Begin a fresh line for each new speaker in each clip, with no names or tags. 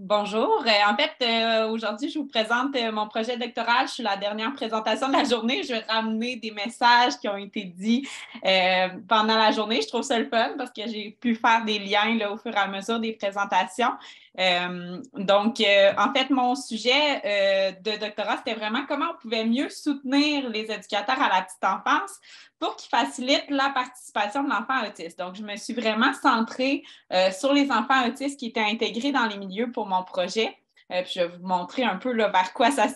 Bonjour. Aujourd'hui, je vous présente mon projet doctoral. Je suis la dernière présentation de la journée. Je vais ramener des messages qui ont été dits pendant la journée. Je trouve ça le fun parce que j'ai pu faire des liens là, au fur et à mesure des présentations. Mon sujet de doctorat, c'était vraiment comment on pouvait mieux soutenir les éducateurs à la petite enfance pour qu'ils facilitent la participation de l'enfant autiste. Donc, je me suis vraiment centrée sur les enfants autistes qui étaient intégrés dans les milieux pour mon projet. Puis je vais vous montrer un peu là, vers quoi ça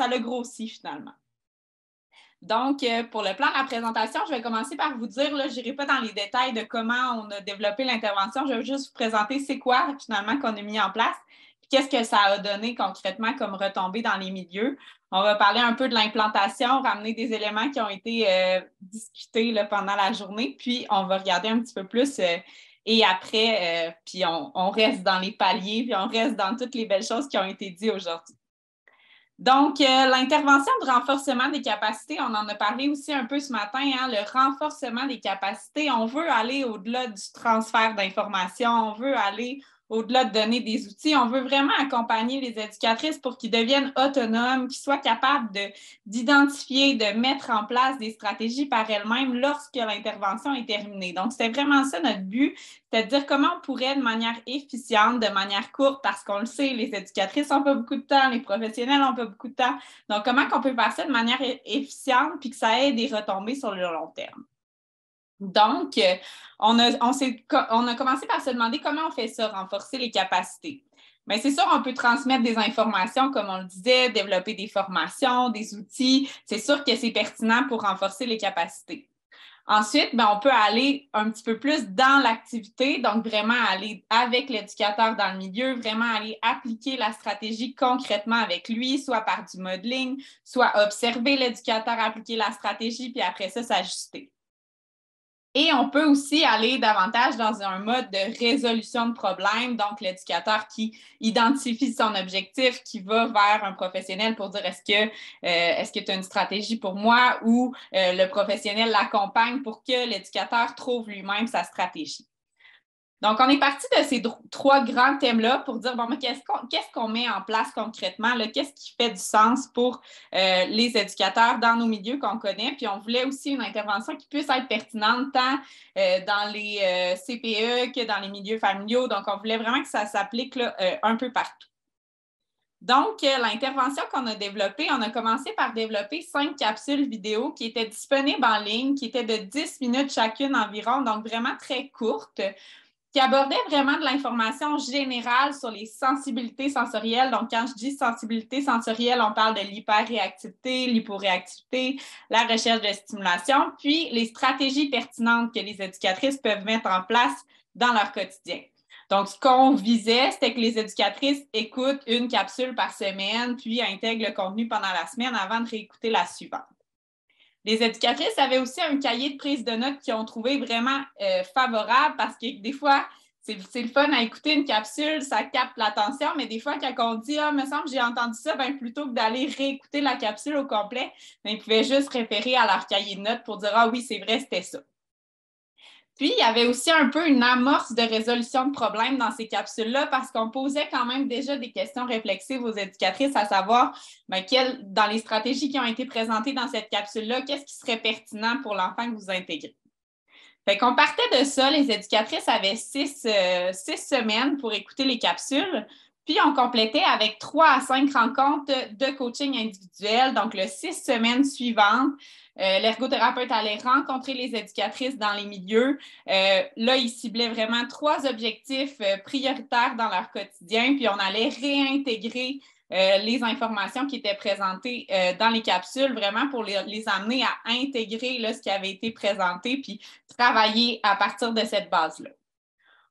l'a grossi finalement. Donc, pour le plan de la présentation, je vais commencer par vous dire, là, je n'irai pas dans les détails de comment on a développé l'intervention. Je vais juste vous présenter c'est quoi finalement qu'on a mis en place, puis qu'est-ce que ça a donné concrètement comme retombée dans les milieux. On va parler un peu de l'implantation, ramener des éléments qui ont été discutés là, pendant la journée, puis on va regarder un petit peu plus et après, puis on reste dans les paliers, puis on reste dans toutes les belles choses qui ont été dites aujourd'hui. Donc, l'intervention de renforcement des capacités, on en a parlé aussi un peu ce matin, hein, le renforcement des capacités, on veut aller au-delà du transfert d'informations, on veut aller au-delà de donner des outils, on veut vraiment accompagner les éducatrices pour qu'ils deviennent autonomes, qu'ils soient capables d'identifier, de mettre en place des stratégies par elles-mêmes lorsque l'intervention est terminée. Donc, c'était vraiment ça notre but, c'est-à-dire comment on pourrait de manière efficiente, de manière courte, parce qu'on le sait, les éducatrices n'ont pas beaucoup de temps, les professionnels n'ont pas beaucoup de temps. Donc, comment on peut faire ça de manière efficiente puis que ça ait des retombées sur le long terme? Donc, on a commencé par se demander comment on fait ça, renforcer les capacités. Bien, c'est sûr, on peut transmettre des informations, comme on le disait, développer des formations, des outils. C'est sûr que c'est pertinent pour renforcer les capacités. Ensuite, bien, on peut aller un petit peu plus dans l'activité, donc vraiment aller avec l'éducateur dans le milieu, vraiment aller appliquer la stratégie concrètement avec lui, soit par du modeling, soit observer l'éducateur appliquer la stratégie, puis après ça, s'ajuster. Et on peut aussi aller davantage dans un mode de résolution de problèmes, donc l'éducateur qui identifie son objectif, qui va vers un professionnel pour dire est-ce que tu as une stratégie pour moi ou le professionnel l'accompagne pour que l'éducateur trouve lui-même sa stratégie. Donc, on est parti de ces trois grands thèmes-là pour dire, bon, mais qu'est-ce qu'on met en place concrètement? Qu'est-ce qui fait du sens pour les éducateurs dans nos milieux qu'on connaît? Puis, on voulait aussi une intervention qui puisse être pertinente tant dans les CPE que dans les milieux familiaux. Donc, on voulait vraiment que ça s'applique là, un peu partout. Donc, l'intervention qu'on a développée, on a commencé par développer 5 capsules vidéo qui étaient disponibles en ligne, qui étaient de 10 minutes chacune environ, donc vraiment très courtes, qui abordait vraiment de l'information générale sur les sensibilités sensorielles. Donc, quand je dis sensibilité sensorielle, on parle de l'hyperréactivité, l'hyporéactivité, la recherche de stimulation, puis les stratégies pertinentes que les éducatrices peuvent mettre en place dans leur quotidien. Donc, ce qu'on visait, c'était que les éducatrices écoutent une capsule par semaine, puis intègrent le contenu pendant la semaine avant de réécouter la suivante. Les éducatrices avaient aussi un cahier de prise de notes qu'ils ont trouvé vraiment favorable parce que des fois, c'est le fun à écouter une capsule, ça capte l'attention, mais des fois, quand on dit « Ah, me semble que j'ai entendu ça », ben, plutôt que d'aller réécouter la capsule au complet, ben, ils pouvaient juste référer à leur cahier de notes pour dire « Ah oui, c'est vrai, c'était ça ». Puis, il y avait aussi un peu une amorce de résolution de problèmes dans ces capsules-là parce qu'on posait quand même déjà des questions réflexives aux éducatrices, à savoir bien, dans les stratégies qui ont été présentées dans cette capsule-là, qu'est-ce qui serait pertinent pour l'enfant que vous intégrez. Fait qu'on partait de ça, les éducatrices avaient 6 semaines pour écouter les capsules, puis on complétait avec 3 à 5 rencontres de coaching individuel. Donc, le 6 semaines suivantes, l'ergothérapeute allait rencontrer les éducatrices dans les milieux. Là, ils ciblaient vraiment 3 objectifs prioritaires dans leur quotidien, puis on allait réintégrer les informations qui étaient présentées dans les capsules, vraiment pour les amener à intégrer là, ce qui avait été présenté, puis travailler à partir de cette base-là.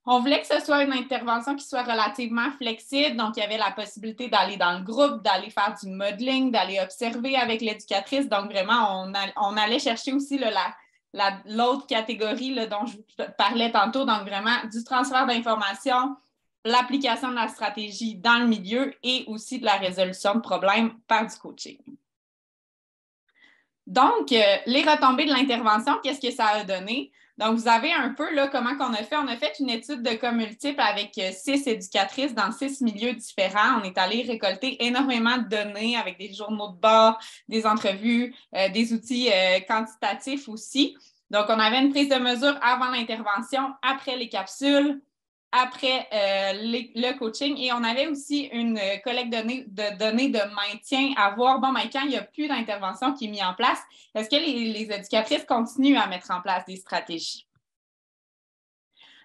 On voulait que ce soit une intervention qui soit relativement flexible, donc il y avait la possibilité d'aller dans le groupe, d'aller faire du modeling, d'aller observer avec l'éducatrice. Donc vraiment, on allait chercher aussi l'autre catégorie là, dont je vous parlais tantôt, donc vraiment du transfert d'informations, l'application de la stratégie dans le milieu et aussi de la résolution de problèmes par du coaching. Donc, les retombées de l'intervention, qu'est-ce que ça a donné? Donc, vous avez un peu là, comment qu'on a fait. On a fait une étude de cas multiples avec 6 éducatrices dans 6 milieux différents. On est allé récolter énormément de données avec des journaux de bord, des entrevues, des outils quantitatifs aussi. Donc, on avait une prise de mesure avant l'intervention, après les capsules, après le coaching, et on avait aussi une collecte de données de maintien à voir, bon, ben, quand il n'y a plus d'intervention qui est mise en place, est-ce que les éducatrices continuent à mettre en place des stratégies?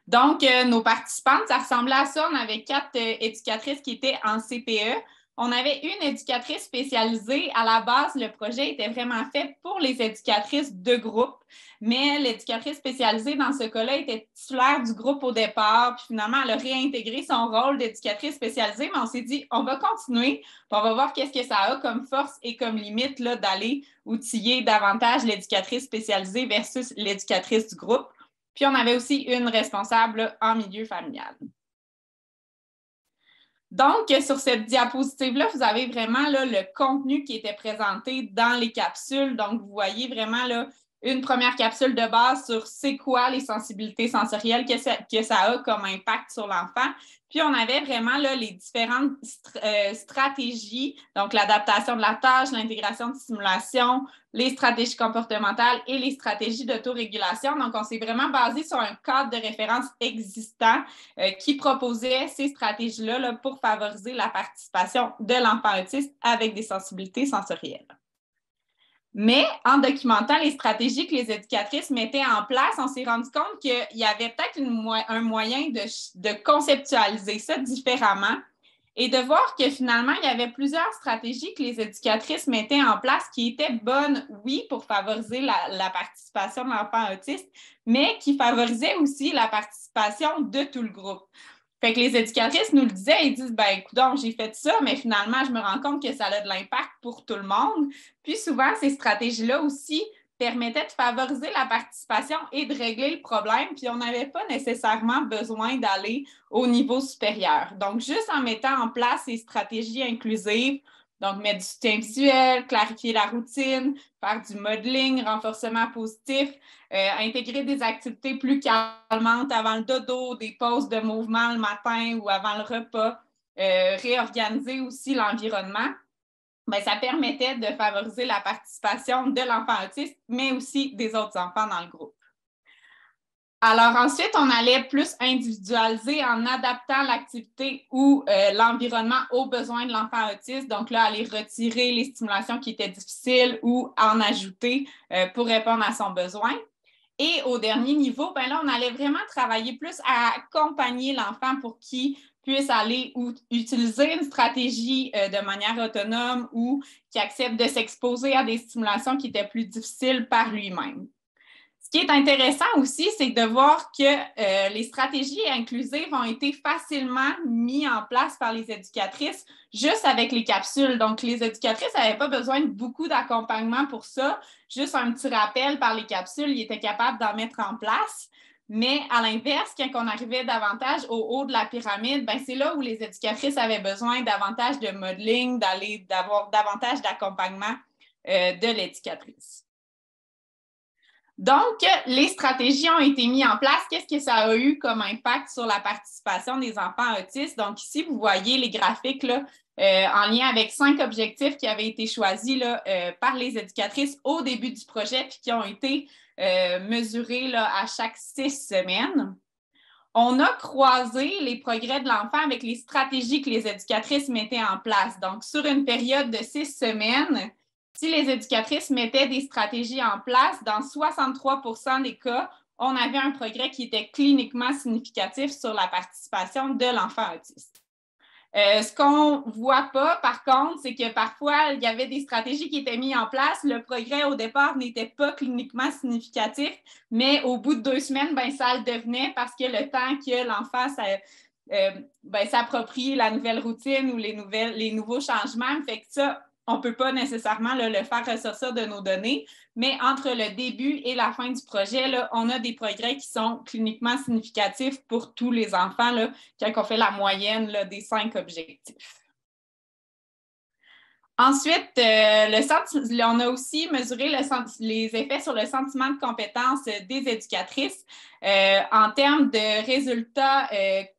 Donc, nos participantes, ça ressemblait à ça. On avait 4 éducatrices qui étaient en CPE. On avait une éducatrice spécialisée. À la base, le projet était vraiment fait pour les éducatrices de groupe, mais l'éducatrice spécialisée, dans ce cas-là, était titulaire du groupe au départ. Puis finalement, elle a réintégré son rôle d'éducatrice spécialisée, mais on s'est dit, on va continuer, puis on va voir qu'est-ce que ça a comme force et comme limite là, d'aller outiller davantage l'éducatrice spécialisée versus l'éducatrice du groupe. Puis, on avait aussi une responsable en milieu familial. Donc, sur cette diapositive-là, vous avez vraiment là, le contenu qui était présenté dans les capsules. Donc, vous voyez vraiment là, une première capsule de base sur c'est quoi les sensibilités sensorielles que ça a comme impact sur l'enfant. Puis, on avait vraiment là, les différentes stratégies, donc l'adaptation de la tâche, l'intégration de stimulation, les stratégies comportementales et les stratégies d'autorégulation. Donc, on s'est vraiment basé sur un cadre de référence existant qui proposait ces stratégies-là là, pour favoriser la participation de l'enfant autiste avec des sensibilités sensorielles. Mais en documentant les stratégies que les éducatrices mettaient en place, on s'est rendu compte qu'il y avait peut-être un moyen de conceptualiser ça différemment et de voir que finalement, il y avait plusieurs stratégies que les éducatrices mettaient en place qui étaient bonnes, oui, pour favoriser la participation de l'enfant autiste, mais qui favorisaient aussi la participation de tout le groupe. Fait que les éducatrices nous le disaient, ils disent, ben écoute, j'ai fait ça, mais finalement, je me rends compte que ça a de l'impact pour tout le monde. Puis souvent, ces stratégies-là aussi permettaient de favoriser la participation et de régler le problème, puis on n'avait pas nécessairement besoin d'aller au niveau supérieur. Donc, juste en mettant en place ces stratégies inclusives, donc mettre du soutien visuel, clarifier la routine, faire du modeling, renforcement positif, intégrer des activités plus calmantes avant le dodo, des pauses de mouvement le matin ou avant le repas, réorganiser aussi l'environnement. Bien, ça permettait de favoriser la participation de l'enfant autiste, mais aussi des autres enfants dans le groupe. Alors ensuite, on allait plus individualiser en adaptant l'activité ou l'environnement aux besoins de l'enfant autiste. Donc là, aller retirer les stimulations qui étaient difficiles ou en ajouter pour répondre à son besoin. Et au dernier niveau, ben là, on allait vraiment travailler plus à accompagner l'enfant pour qu'il puisse aller ou utiliser une stratégie de manière autonome ou qui accepte de s'exposer à des stimulations qui étaient plus difficiles par lui-même. Ce qui est intéressant aussi, c'est de voir que les stratégies inclusives ont été facilement mises en place par les éducatrices juste avec les capsules. Donc, les éducatrices n'avaient pas besoin de beaucoup d'accompagnement pour ça. Juste un petit rappel par les capsules, ils étaient capables d'en mettre en place. Mais à l'inverse, quand on arrivait davantage au haut de la pyramide, ben c'est là où les éducatrices avaient besoin davantage de modeling, d'avoir davantage d'accompagnement de l'éducatrice. Donc, les stratégies ont été mises en place. Qu'est-ce que ça a eu comme impact sur la participation des enfants autistes? Donc, ici, vous voyez les graphiques là, en lien avec 5 objectifs qui avaient été choisis là, par les éducatrices au début du projet puis qui ont été mesurés là, à chaque 6 semaines. On a croisé les progrès de l'enfant avec les stratégies que les éducatrices mettaient en place. Donc, sur une période de 6 semaines, si les éducatrices mettaient des stratégies en place, dans 63 % des cas, on avait un progrès qui était cliniquement significatif sur la participation de l'enfant autiste. Ce qu'on ne voit pas, par contre, c'est que parfois, il y avait des stratégies qui étaient mises en place. Le progrès, au départ, n'était pas cliniquement significatif, mais au bout de 2 semaines, ben, ça le devenait parce que le temps que l'enfant s'approprie la nouvelle routine ou les nouveaux changements, fait que ça, on ne peut pas nécessairement là, le faire ressortir de nos données, mais entre le début et la fin du projet, là, on a des progrès qui sont cliniquement significatifs pour tous les enfants là, quand on fait la moyenne là, des 5 objectifs. Ensuite, on a aussi mesuré les effets sur le sentiment de compétence des éducatrices. En termes de résultats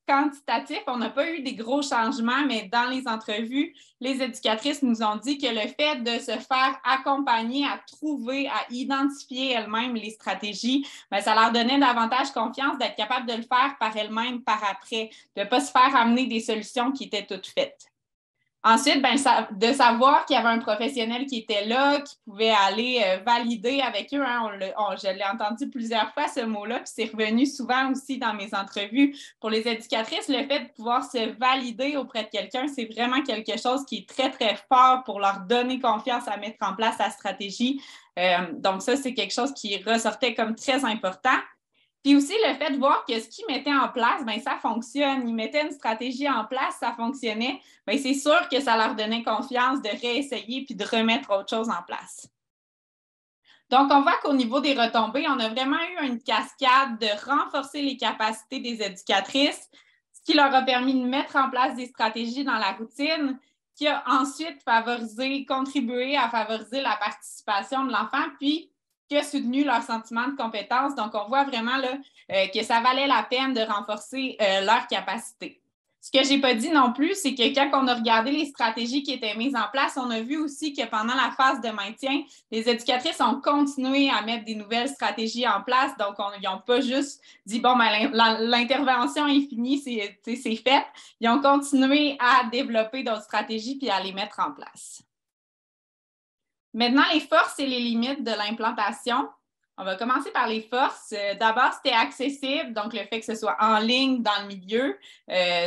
quantitatifs, on n'a pas eu des gros changements, mais dans les entrevues, les éducatrices nous ont dit que le fait de se faire accompagner à trouver, à identifier elles-mêmes les stratégies, bien, ça leur donnait davantage confiance d'être capable de le faire par elles-mêmes par après, de ne pas se faire amener des solutions qui étaient toutes faites. Ensuite, ben, de savoir qu'il y avait un professionnel qui était là, qui pouvait aller valider avec eux. Hein, je l'ai entendu plusieurs fois, ce mot-là, puis c'est revenu souvent aussi dans mes entrevues. Pour les éducatrices, le fait de pouvoir se valider auprès de quelqu'un, c'est vraiment quelque chose qui est très, très fort pour leur donner confiance à mettre en place la stratégie. Donc ça, c'est quelque chose qui ressortait comme très important. Puis aussi, le fait de voir que ce qu'ils mettaient en place, bien, ça fonctionne. Ils mettaient une stratégie en place, ça fonctionnait. Bien, c'est sûr que ça leur donnait confiance de réessayer puis de remettre autre chose en place. Donc, on voit qu'au niveau des retombées, on a vraiment eu une cascade de renforcer les capacités des éducatrices, ce qui leur a permis de mettre en place des stratégies dans la routine, qui a ensuite contribué à favoriser la participation de l'enfant, puis qui a soutenu leur sentiment de compétence. Donc, on voit vraiment là, que ça valait la peine de renforcer leurs capacités. Ce que je n'ai pas dit non plus, c'est que quand on a regardé les stratégies qui étaient mises en place, on a vu aussi que pendant la phase de maintien, les éducatrices ont continué à mettre des nouvelles stratégies en place. Donc, ils n'ont pas juste dit, bon, ben, l'intervention est finie, c'est fait. Ils ont continué à développer d'autres stratégies puis à les mettre en place. Maintenant, les forces et les limites de l'implantation. On va commencer par les forces. D'abord, c'était accessible, donc le fait que ce soit en ligne dans le milieu,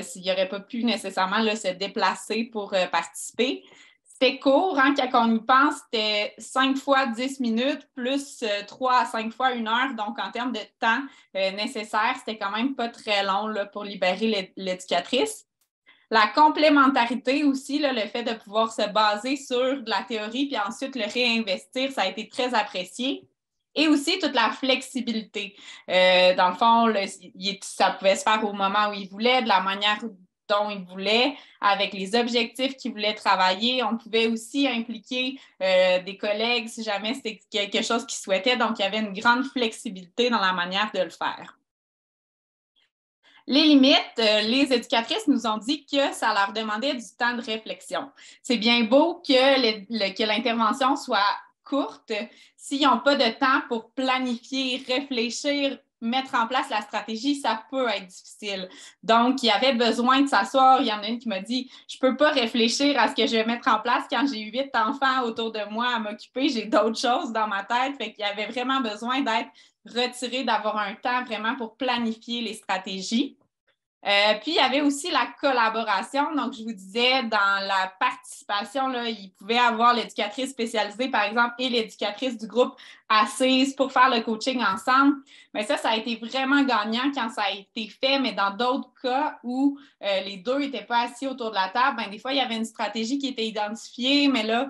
s'il n'y aurait pas pu nécessairement là, se déplacer pour participer. C'était court, hein, quand on y pense, c'était 5 fois 10 minutes plus 3 à 5 fois 1 heure. Donc, en termes de temps nécessaire, c'était quand même pas très long là, pour libérer l'éducatrice. La complémentarité aussi, là, le fait de pouvoir se baser sur de la théorie puis ensuite le réinvestir, ça a été très apprécié. Et aussi toute la flexibilité. Dans le fond, ça pouvait se faire au moment où il voulait, de la manière dont il voulait, avec les objectifs qu'il voulait travailler. On pouvait aussi impliquer des collègues si jamais c'était quelque chose qu'ils souhaitaient. Donc, il y avait une grande flexibilité dans la manière de le faire. Les limites, les éducatrices nous ont dit que ça leur demandait du temps de réflexion. C'est bien beau que l'intervention soit courte. S'ils n'ont pas de temps pour planifier, réfléchir, mettre en place la stratégie, ça peut être difficile. Donc, il y avait besoin de s'asseoir. Il y en a une qui m'a dit, je ne peux pas réfléchir à ce que je vais mettre en place quand j'ai 8 enfants autour de moi à m'occuper. J'ai d'autres choses dans ma tête. Fait qu'il y avait vraiment besoin d'être retiré, d'avoir un temps vraiment pour planifier les stratégies. Puis, il y avait aussi la collaboration. Donc, je vous disais, dans la participation, là, il pouvait y avoir l'éducatrice spécialisée, par exemple, et l'éducatrice du groupe assise pour faire le coaching ensemble. Mais ça a été vraiment gagnant quand ça a été fait. Mais dans d'autres cas où les deux n'étaient pas assis autour de la table, bien, des fois, il y avait une stratégie qui était identifiée, mais là,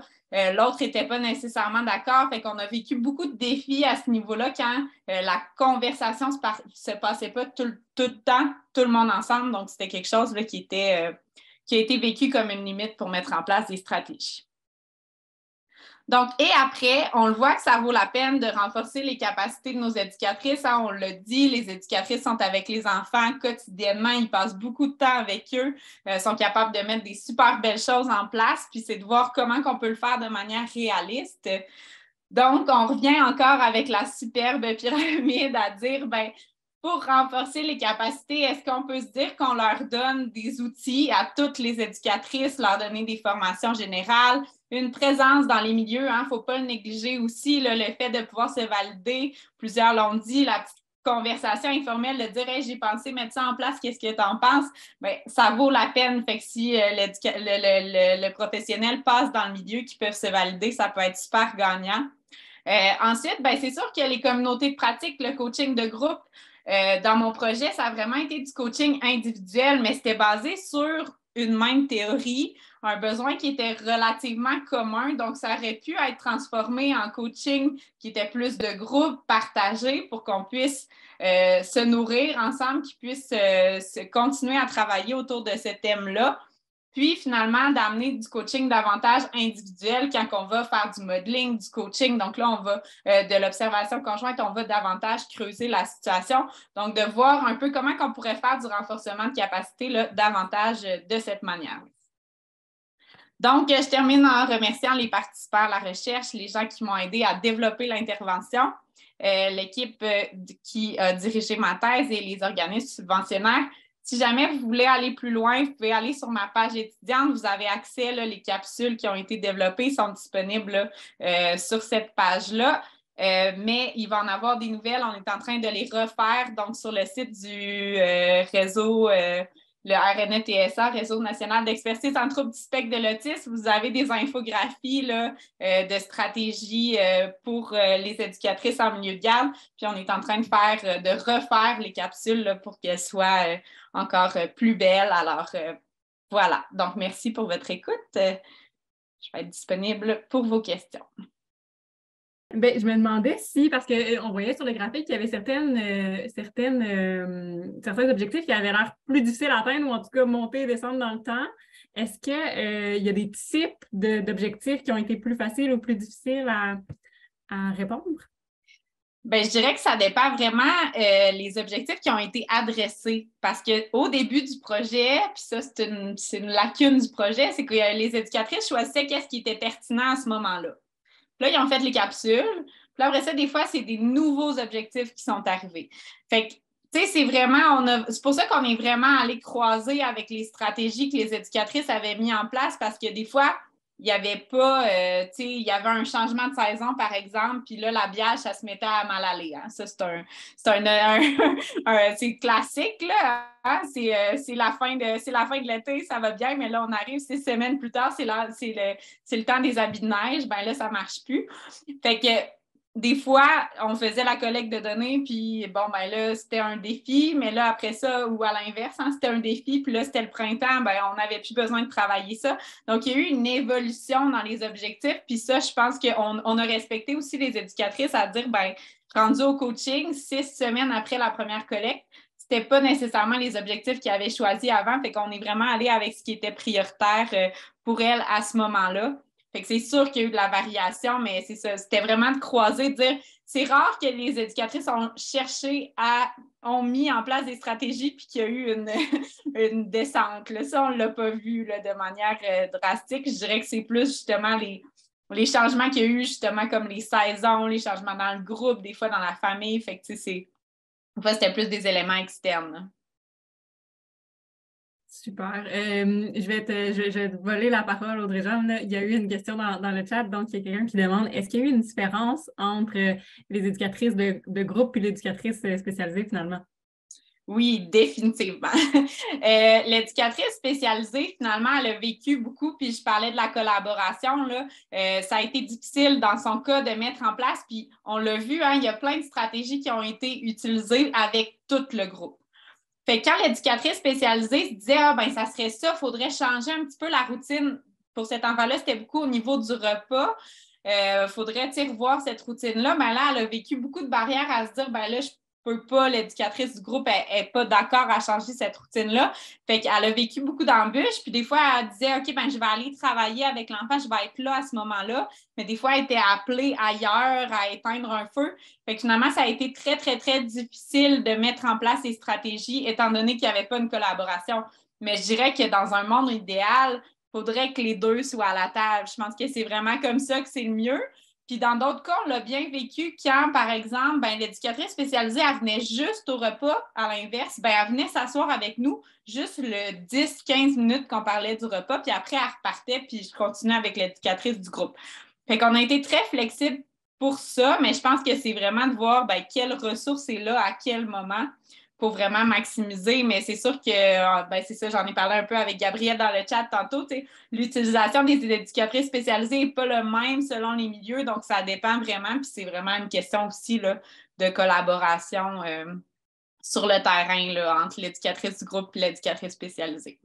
l'autre n'était pas nécessairement d'accord. Fait qu'on a vécu beaucoup de défis à ce niveau-là quand la conversation se passait pas tout le temps, tout le monde ensemble. Donc, c'était quelque chose là, qui a été vécu comme une limite pour mettre en place des stratégies. Donc, et après, on le voit que ça vaut la peine de renforcer les capacités de nos éducatrices. Hein, on l'a dit, les éducatrices sont avec les enfants quotidiennement. Ils passent beaucoup de temps avec eux, sont capables de mettre des super belles choses en place. Puis, c'est de voir comment on peut le faire de manière réaliste. Donc, on revient encore avec la superbe pyramide à dire, ben, pour renforcer les capacités, est-ce qu'on peut se dire qu'on leur donne des outils à toutes les éducatrices, leur donner des formations générales, une présence dans les milieux, hein, il ne faut pas le négliger aussi, là, le fait de pouvoir se valider. Plusieurs l'ont dit, la petite conversation informelle de dire hey, j'ai pensé mettre ça en place, qu'est-ce que tu en penses? Bien, ça vaut la peine. Fait que si le professionnel passe dans le milieu qui peuvent se valider, ça peut être super gagnant. Ensuite, ben, c'est sûr que les communautés de pratique, le coaching de groupe, dans mon projet, ça a vraiment été du coaching individuel, mais c'était basé sur une même théorie, un besoin qui était relativement commun. Donc, ça aurait pu être transformé en coaching qui était plus de groupe partagé pour qu'on puisse se nourrir ensemble, qu'ils puissent continuer à travailler autour de ce thème-là. Puis, finalement, d'amener du coaching davantage individuel quand on va faire du modeling, du coaching. Donc là, on va de l'observation conjointe, on va davantage creuser la situation. Donc, de voir un peu comment on pourrait faire du renforcement de capacité là, davantage de cette manière. Donc, je termine en remerciant les participants à la recherche, les gens qui m'ont aidé à développer l'intervention, l'équipe qui a dirigé ma thèse et les organismes subventionnaires. Si jamais vous voulez aller plus loin, vous pouvez aller sur ma page étudiante. Vous avez accès, là, les capsules qui ont été développées sont disponibles sur cette page-là. Mais il va en avoir des nouvelles. On est en train de les refaire donc sur le site du réseau le RNE-TSA, Réseau national d'expertise en troubles du spectre de l'autisme. Vous avez des infographies là, de stratégies pour les éducatrices en milieu de garde. Puis on est en train de refaire les capsules là, pour qu'elles soient encore plus belles. Alors, voilà. Donc, merci pour votre écoute. Je vais être disponible pour vos questions.
Ben, je me demandais si, parce qu'on voyait sur le graphique qu'il y avait certains objectifs qui avaient l'air plus difficiles à atteindre ou en tout cas monter et descendre dans le temps. Est-ce qu'il y a des types d'objectifs qui ont été plus faciles ou plus difficiles à répondre?
Bien, je dirais que ça dépend vraiment les objectifs qui ont été adressés. Parce qu'au début du projet, puis ça, c'est une lacune du projet, c'est que les éducatrices choisissaient qu'est-ce qui était pertinent à ce moment-là. Puis là, ils ont fait les capsules. Puis là, après ça, des fois, c'est des nouveaux objectifs qui sont arrivés. Fait que, tu sais, c'est vraiment, c'est pour ça qu'on est vraiment allé croiser avec les stratégies que les éducatrices avaient mis en place parce que des fois, il n'y avait pas, tu sais, il y avait un changement de saison, par exemple, puis là, la biage, ça se mettait à mal aller. Hein. Ça, c'est classique, là. Hein? C'est la fin de l'été, ça va bien, mais là, on arrive 6 semaines plus tard, c'est le temps des habits de neige, ben là, ça ne marche plus. Fait que des fois, on faisait la collecte de données, puis bon, ben là, c'était un défi, mais là, après ça, ou à l'inverse, hein, c'était un défi, puis là, c'était le printemps, ben on n'avait plus besoin de travailler ça. Donc, il y a eu une évolution dans les objectifs, puis ça, je pense qu'on a respecté aussi les éducatrices à dire, ben rendu au coaching, 6 semaines après la première collecte, c'était pas nécessairement les objectifs qu'ils avaient choisis avant, fait qu'on est vraiment allé avec ce qui était prioritaire pour elles à ce moment-là. Fait que c'est sûr qu'il y a eu de la variation, mais c'est ça, c'était vraiment de croiser, de dire, c'est rare que les éducatrices ont mis en place des stratégies puis qu'il y a eu une descente. Là. Ça, on ne l'a pas vu là, de manière drastique. Je dirais que c'est plus justement les changements qu'il y a eu, justement, comme les saisons, les changements dans le groupe, des fois dans la famille. Fait que, tu sais, en fait, c'était plus des éléments externes. Là.
Super. Je vais te voler la parole, Audrey-Jeanne. Il y a eu une question dans le chat, donc il y a quelqu'un qui demande est-ce qu'il y a eu une différence entre les éducatrices de groupe et l'éducatrice spécialisée finalement?
Oui, définitivement. L'éducatrice spécialisée, finalement, elle a vécu beaucoup, puis je parlais de la collaboration. Là. Ça a été difficile dans son cas de mettre en place, puis on l'a vu, hein, il y a plein de stratégies qui ont été utilisées avec tout le groupe. Fait que quand l'éducatrice spécialisée se disait ah ben ça serait ça, il faudrait changer un petit peu la routine. Pour cet enfant-là, c'était beaucoup au niveau du repas. Faudrait revoir cette routine-là. Mais là, elle a vécu beaucoup de barrières à se dire ben là, je peux pas, l'éducatrice du groupe n'est pas d'accord à changer cette routine-là. Fait qu'elle a vécu beaucoup d'embûches. Puis des fois, elle disait OK, ben je vais aller travailler avec l'enfant, je vais être là à ce moment-là. Mais des fois, elle était appelée ailleurs à éteindre un feu. Fait que finalement, ça a été très, très, très difficile de mettre en place ces stratégies, étant donné qu'il n'y avait pas une collaboration. Mais je dirais que dans un monde idéal, il faudrait que les deux soient à la table. Je pense que c'est vraiment comme ça que c'est le mieux. Puis dans d'autres cas, on l'a bien vécu quand, par exemple, ben, l'éducatrice spécialisée, elle venait juste au repas, à l'inverse, ben, elle venait s'asseoir avec nous juste le 10-15 minutes qu'on parlait du repas, puis après, elle repartait, puis je continuais avec l'éducatrice du groupe. Fait qu'on a été très flexible pour ça, mais je pense que c'est vraiment de voir ben, quelle ressource est là, à quel moment, pour vraiment maximiser. Mais c'est sûr que, ben, c'est ça, j'en ai parlé un peu avec Gabrielle dans le chat tantôt, l'utilisation des éducatrices spécialisées n'est pas le même selon les milieux, donc ça dépend vraiment, puis c'est vraiment une question aussi là, de collaboration sur le terrain là, entre l'éducatrice du groupe et l'éducatrice spécialisée.